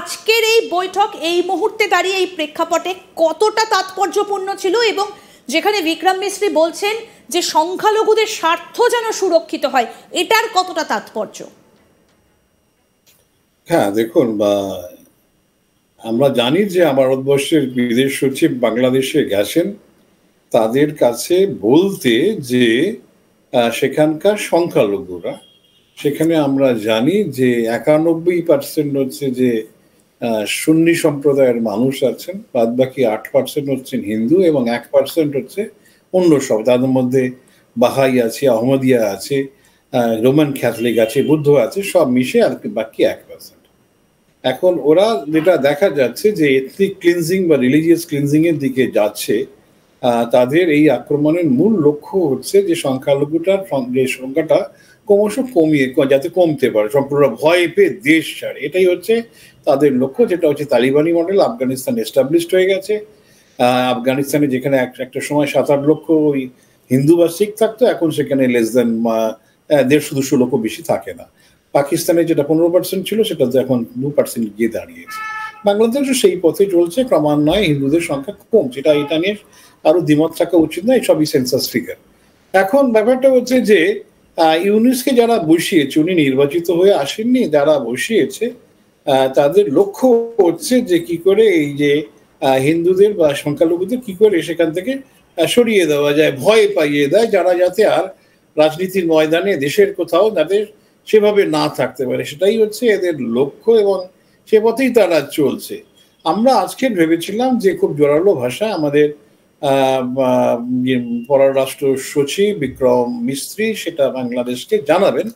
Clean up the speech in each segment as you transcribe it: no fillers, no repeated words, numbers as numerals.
আজকের এই বৈঠক এই মুহূর্তে দাঁড়িয়ে এই প্রেক্ষাপটে কতটা তাৎপর্যপূর্ণ ছিল, এবং যেখানে বিক্রম মিস্ত্রি বলছেন যে সংখ্যালঘুদের স্বার্থ যেন সুরক্ষিত হয়, এটার কতটা তাৎপর্য? হ্যাঁ, দেখুন, আমরা জানি যে ভারতবর্ষের বিদেশ সচিব বাংলাদেশে গেছেন তাদের কাছে বলতে যে সেখানকার সংখ্যালঘুরা, সেখানে আমরা জানি যে 91% হচ্ছে যে সুন্নি সম্প্রদায়ের মানুষ আছেন, বাদ বাকি 8% হচ্ছেন হিন্দু এবং 1% হচ্ছে অন্য সব, তাদের মধ্যে বাহাই আছে, আহমদিয়া আছে, রোমান ক্যাথলিক আছে, বুদ্ধ আছে, সব মিশে আর বাকি 1%। এখন ওরা যেটা দেখা যাচ্ছে যে এথনিক ক্লিনজিং বা রিলিজিয়াস ক্লিনজিং এর দিকে যাচ্ছে। তাদের এই আক্রমণের মূল লক্ষ্য হচ্ছে যে সংখ্যালঘুটার যে সংখ্যাটা ক্রমশ কমিয়ে যাতে কমতে পারে, সম্পূর্ণ ভয় পেয়ে দেশ ছাড়ে, এটাই হচ্ছে তাদের লক্ষ্য, যেটা হচ্ছে তালিবানি মডেল। আফগানিস্তান এস্টাবলিশড হয়ে গেছে। আফগানিস্তানে যেখানে একটা সময় 7-8 লক্ষ ওই হিন্দু বা শিখ থাকতো, এখন সেখানে লেস দেন 150-200 লক্ষ বেশি থাকে না। পাকিস্তানে যেটা 15% ছিল সেটা তো এখন 2% গিয়ে দাঁড়িয়েছে। বাংলাদেশও সেই পথে চলছে, ক্রমান্বয়ে হিন্দুদের সংখ্যা কমছে। এটা নিয়ে আরো দ্বিমত থাকা উচিত নয়, সবই সেন্সাস ফিগার। এখন ব্যাপারটা হচ্ছে যে ইউনুসকে যারা বসিয়েছে, উনি নির্বাচিত হয়ে আসেননি, যারা বসিয়েছে তাদের লক্ষ্য হচ্ছে যে কি করে এই যে হিন্দুদের বা সংখ্যালঘুদের কি করে সেখান থেকে সরিয়ে দেওয়া যায়, ভয় পাইয়ে দেয়, যারা যাতে আর রাজনীতির ময়দানে দেশের কোথাও যাদের সেভাবে না থাকতে পারে, সেটাই হচ্ছে এদের লক্ষ্য এবং সে পথেই তারা চলছে। আমরা আজকে ভেবেছিলাম যে খুব জোরালো ভাষায় আমাদের পররাষ্ট্র সচিব বিক্রম মিস্ত্রি সেটা বাংলাদেশকে জানাবেন,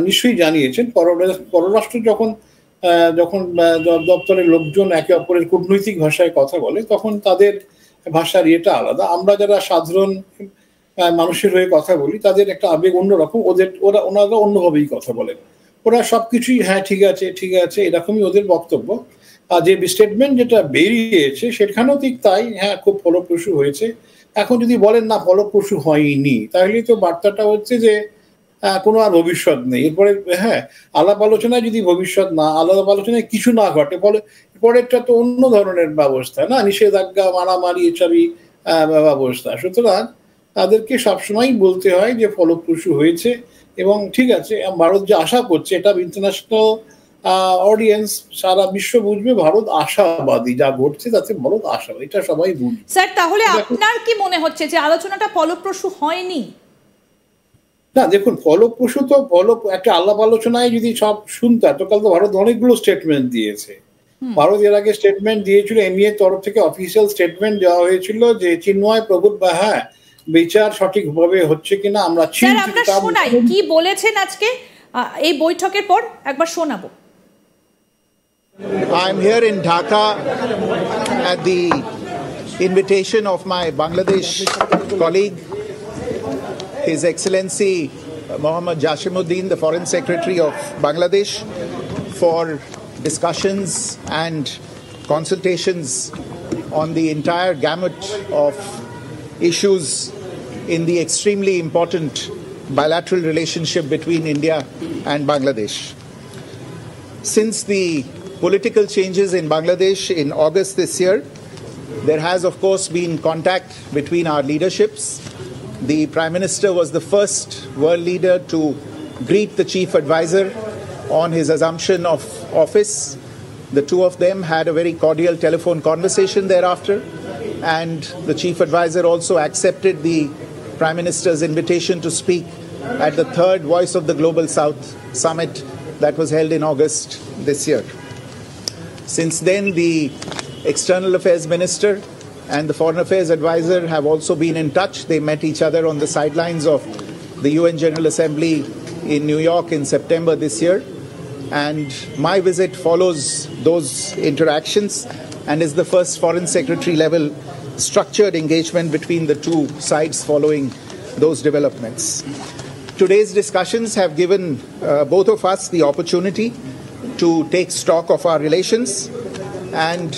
নিশ্চয়ই জানিয়েছেন। পররাষ্ট্র যখন দপ্তরের লোকজন একে অপরের কূটনৈতিক ভাষায় কথা বলে, তখন তাদের ভাষার ইয়েটা আলাদা। আমরা যারা সাধারণ মানুষের হয়ে কথা বলি, তাদের একটা আবেগ অন্যরকম, ওনারা অন্যভাবেই কথা বলেন। ওরা সবকিছুই হ্যাঁ ঠিক আছে ঠিক আছে এরকমই ওদের বক্তব্য। আর যে স্টেটমেন্ট যেটা বেরিয়েছে সেখানেও ঠিক তাই, হ্যাঁ খুব ফলপ্রসূ হয়েছে। এখন যদি বলেন না ফলপ্রসূ হয়নি, তাহলে তো বার্তাটা হচ্ছে যে কোনো আর ভবিষ্যৎ নেই এরপরে। হ্যাঁ, আলাপ আলোচনায় যদি ভবিষ্যৎ না, আলাপ আলোচনায় কিছু না ঘটে, পরেরটা তো অন্য ধরনের ব্যবস্থা না, নিষেধাজ্ঞা, মারামারি, এসবই ব্যবস্থা। সুতরাং তাদেরকে সবসময় বলতে হয় যে ফলপ্রসূ হয়েছে এবং ঠিক আছে, ভারত যে আশা করছে এটা ইন্টারন্যাশনাল অডিয়েন্স সারা বিশ্ব বুঝবে, ভারত আশাবাদী, যা ঘটছে তাতে ভারত আশাবাদী, এটা সবাই বুঝবে। স্যার, তাহলে আপনার কি মনে হচ্ছে যে আলোচনাটা ফলপ্রসূ হয়নি? না, দেখুন, ফলপ্রসূ তো একটা আলাপ আলোচনায় যদি সব শুনতে, এতকাল তো ভারত অনেকগুলো স্টেটমেন্ট দিয়েছে। ভারত এর আগে স্টেটমেন্ট দিয়েছিল, এমএ তরফ থেকে অফিসিয়াল স্টেটমেন্ট দেওয়া হয়েছিল যে চিন্ময় প্রভুর হ্যাঁ বিচার সঠিকভাবে হচ্ছে কিনা আমরা শোনাই কি বলেছেন আজকে এই বৈঠকের পর, একবার শোনাবো। I'm here in Dhaka at the invitation of my Bangladesh colleague, His Excellency Mohammad Jashimuddin, the Foreign Secretary of Bangladesh, for discussions and consultations on the entire gamut of issues in the extremely important bilateral relationship between India and Bangladesh. Since the political changes in Bangladesh in August this year, there has of course been contact between our leaderships. The Prime Minister was the first world leader to greet the Chief Advisor on his assumption of office. The two of them had a very cordial telephone conversation thereafter, and the Chief Advisor also accepted the Prime Minister's invitation to speak at the third Voice of the Global South summit that was held in August this year. Since then, the External Affairs Minister and the Foreign Affairs Advisor have also been in touch. They met each other on the sidelines of the UN General Assembly in New York in September this year. And my visit follows those interactions and is the first Foreign Secretary level structured engagement between the two sides following those developments. Today's discussions have given both of us the opportunity to take stock of our relations, and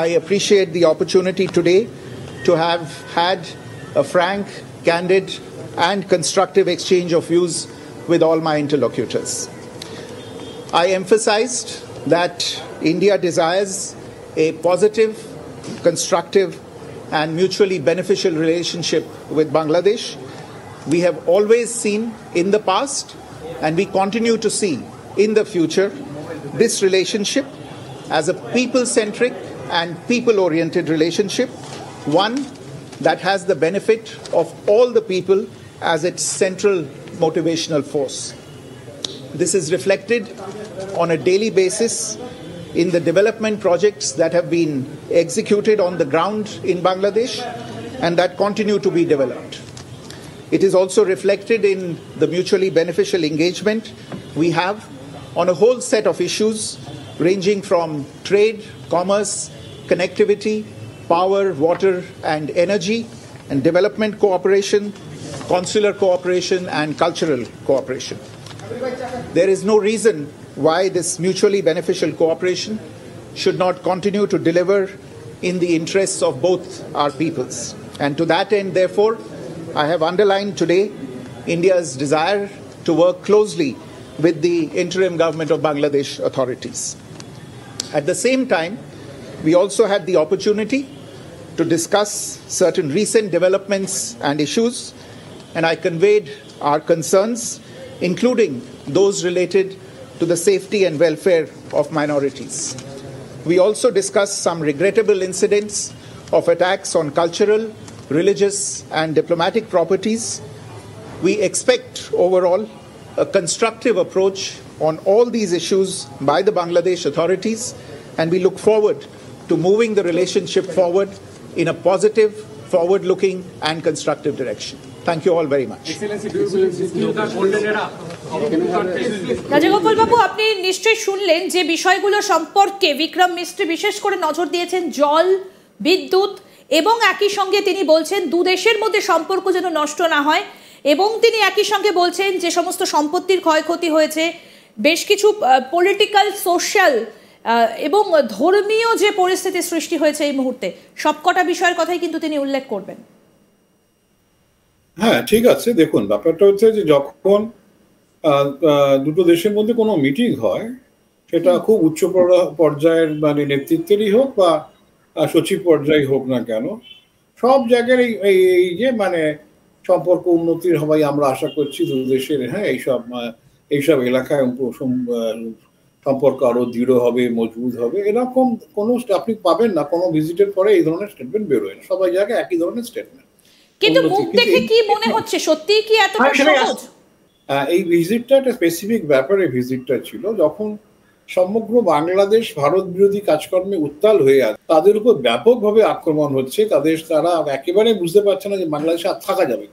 I appreciate the opportunity today to have had a frank, candid and constructive exchange of views with all my interlocutors. I emphasized that India desires a positive, constructive, and mutually beneficial relationship with Bangladesh. We have always seen in the past, and we continue to see in the future, this relationship as a people-centric and people-oriented relationship, one that has the benefit of all the people as its central motivational force. This is reflected on a daily basis in the development projects that have been executed on the ground in Bangladesh and that continue to be developed. It is also reflected in the mutually beneficial engagement we have on a whole set of issues ranging from trade, commerce, connectivity, power, water and energy, and development cooperation, consular cooperation and cultural cooperation. There is no reason why this mutually beneficial cooperation should not continue to deliver in the interests of both our peoples. And to that end, therefore, I have underlined today India's desire to work closely with the interim government of Bangladesh authorities. At the same time, we also had the opportunity to discuss certain recent developments and issues, and I conveyed our concerns, including those related to the safety and welfare of minorities. We also discussed some regrettable incidents of attacks on cultural, religious, and diplomatic properties. We expect overall a constructive approach on all these issues by the Bangladesh authorities, and we look forward to moving the relationship forward in a positive, forward-looking, and constructive direction. Thank you all very much. Rajagopal বাবু, আপনি নিশ্চয়ই শুনলেন যে বিষয়গুলো সম্পর্কে বিক্রম মিস্ত্রি বিশেষ করে নজর দিয়েছেন জল, বিদ্যুৎ এবং একই সঙ্গে তিনি বলছেন দু দেশের মধ্যে সম্পর্ক যেন নষ্ট না হয়, এবং তিনি একই সঙ্গে বলছেন যে সমস্ত সম্পত্তির ক্ষয়ক্ষতি হয়েছে, বেশ কিছু পলিটিক্যাল, সোশ্যাল এবং ধর্মীয় যে পরিস্থিতি সৃষ্টি হয়েছে এই মুহূর্তে, সবকটা বিষয়ের কথাই কিন্তু তিনি উল্লেখ করবেন। হ্যাঁ, ঠিক আছে। দেখুন, ব্যাপারটা হচ্ছে যে যখন দুটো দেশের মধ্যে কোনো মিটিং হয়, সেটা খুব উচ্চ পর্যায়ের মানে নেতৃত্বেরই হোক বা সচিব পর্যায়ে হোক না কেন, সব জায়গায় এই যে মানে সম্পর্ক উন্নতির হওয়াই আমরা আশা করছি দু দেশের। হ্যাঁ, এইসব এলাকায় সম্পর্ক আরো দৃঢ় হবে, মজবুত হবে, এরকম কোনো আপনি পাবেন না কোনো ভিজিটের পরে এই ধরনের স্টেটমেন্ট বেরোয় না। সবাই জায়গায় একই ধরনের স্টেটমেন্ট। কিন্তু মুখ দেখে কি মনে হচ্ছে, সত্যিই কি এতটা সহজ? এই ভিজিটটা একটা স্পেসিফিক ব্যাপারে ভিজিটটা ছিল, যখন সমগ্র বাংলাদেশ ভারত বিরোধী কাজকর্মে উত্তাল হয়ে আছে, তাদের উপর ব্যাপকভাবে আক্রমণ হচ্ছে, তারা একেবারে বুঝতে পারছে না যে বাংলাদেশে আর থাকা যাবে